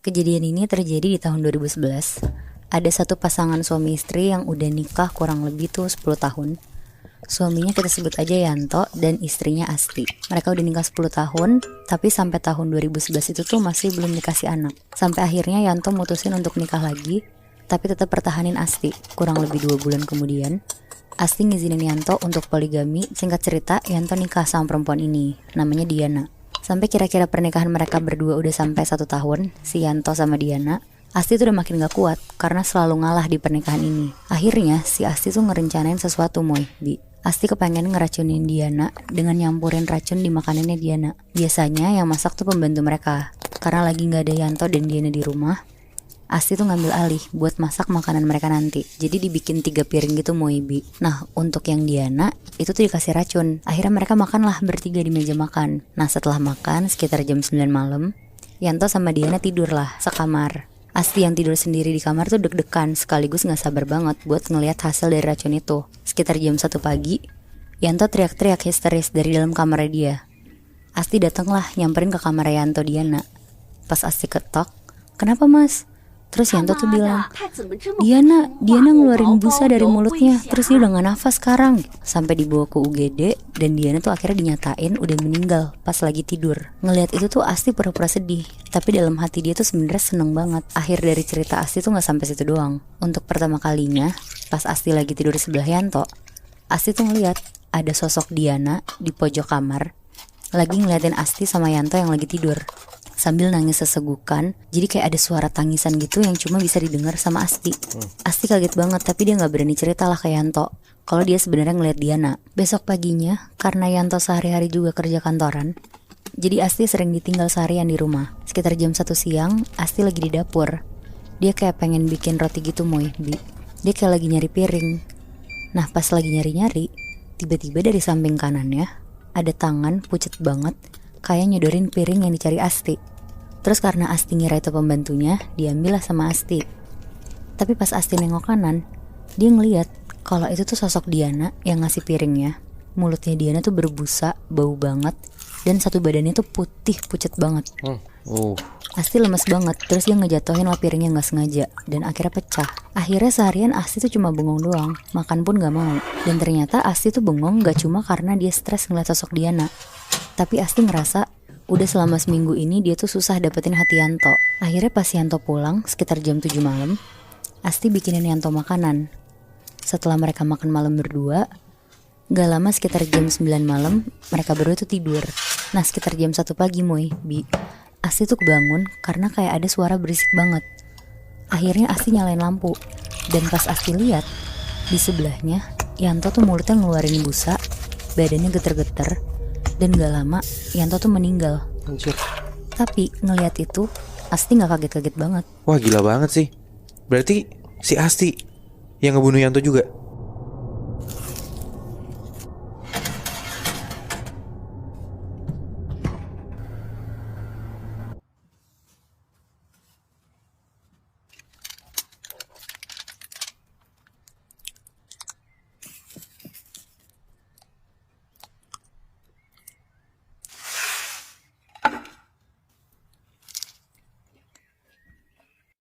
Kejadian ini terjadi di tahun 2011. Ada satu pasangan suami istri yang udah nikah kurang lebih tuh 10 tahun. Suaminya kita sebut aja Yanto dan istrinya Asti. Mereka udah nikah 10 tahun, tapi sampai tahun 2011 itu tuh masih belum dikasih anak. Sampai akhirnya Yanto mutusin untuk nikah lagi, tapi tetap pertahanin Asti. Kurang lebih 2 bulan kemudian, Asti ngizinin Yanto untuk poligami. Singkat cerita, Yanto nikah sama perempuan ini, namanya Diana. Sampai kira-kira pernikahan mereka berdua udah sampai 1 tahun, si Yanto sama Diana, Asti tuh udah makin gak kuat karena selalu ngalah di pernikahan ini. Akhirnya si Asti tuh ngerencanain sesuatu, Bi. Asti kepengen ngeracunin Diana dengan nyampurin racun di makanannya Diana. Biasanya yang masak tuh pembantu mereka. Karena lagi gak ada Yanto dan Diana di rumah, Asti tuh ngambil alih buat masak makanan mereka nanti. Jadi dibikin 3 piring gitu, Bi. Nah, untuk yang Diana itu tuh dikasih racun. Akhirnya mereka makanlah bertiga di meja makan. Nah, setelah makan sekitar jam 9 malam, Yanto sama Diana tidurlah sekamar. Asti yang tidur sendiri di kamar tuh deg-degan sekaligus gak sabar banget buat ngelihat hasil dari racun itu. Sekitar jam 1 pagi, Yanto teriak-teriak histeris dari dalam kamarnya dia. Asti datanglah nyamperin ke kamar Yanto Diana. Pas Asti ketok, "Kenapa, Mas?" Terus Yanto tuh bilang, Diana ngeluarin busa dari mulutnya, terus dia udah gak nafas sekarang. Sampai dibawa ke UGD dan Diana tuh akhirnya dinyatain udah meninggal pas lagi tidur. Ngelihat itu tuh Asti pura-pura sedih, tapi dalam hati dia tuh sebenarnya seneng banget. Akhir dari cerita Asti tuh gak sampai situ doang. Untuk pertama kalinya, pas Asti lagi tidur di sebelah Yanto, Asti tuh ngeliat ada sosok Diana di pojok kamar, lagi ngeliatin Asti sama Yanto yang lagi tidur sambil nangis sesegukan. Jadi kayak ada suara tangisan gitu yang cuma bisa didengar sama Asti. Asti kaget banget, tapi dia gak berani cerita lah ke Yanto kalau dia sebenarnya ngeliat Diana. Besok paginya, karena Yanto sehari-hari juga kerja kantoran, jadi Asti sering ditinggal seharian di rumah. Sekitar jam 1 siang, Asti lagi di dapur. Dia kayak pengen bikin roti gitu, Bi. Dia kayak lagi nyari piring. Nah, pas lagi nyari-nyari, tiba-tiba dari samping kanannya ada tangan pucet banget kayak nyodorin piring yang dicari Asti. Terus karena Asti ngira itu pembantunya, diambillah sama Asti. Tapi pas Asti nengok kanan, dia ngeliat kalau itu tuh sosok Diana yang ngasih piringnya. Mulutnya Diana tuh berbusa, bau banget, dan satu badannya tuh putih pucet banget. Asti lemes banget, terus dia ngejatohin piringnya gak sengaja, dan akhirnya pecah. Akhirnya seharian Asti tuh cuma bengong doang, makan pun gak mau. Dan ternyata Asti tuh bengong gak cuma karena dia stres ngeliat sosok Diana, tapi Asti ngerasa udah selama seminggu ini dia tuh susah dapetin hati Yanto. Akhirnya pas Yanto pulang sekitar jam 7 malam, Asti bikinin Yanto makanan. Setelah mereka makan malam berdua, gak lama sekitar jam 9 malam mereka berdua tuh tidur. Nah, sekitar jam 1 pagi, Bi, Asti tuh kebangun karena kayak ada suara berisik banget. Akhirnya Asti nyalain lampu, dan pas Asti lihat, di sebelahnya Yanto tuh mulutnya ngeluarin busa, badannya geter-geter, dan gak lama Yanto tuh meninggal. Anjir. Tapi ngelihat itu Asti gak kaget-kaget banget. Wah, gila banget sih. Berarti si Asti yang ngebunuh Yanto juga?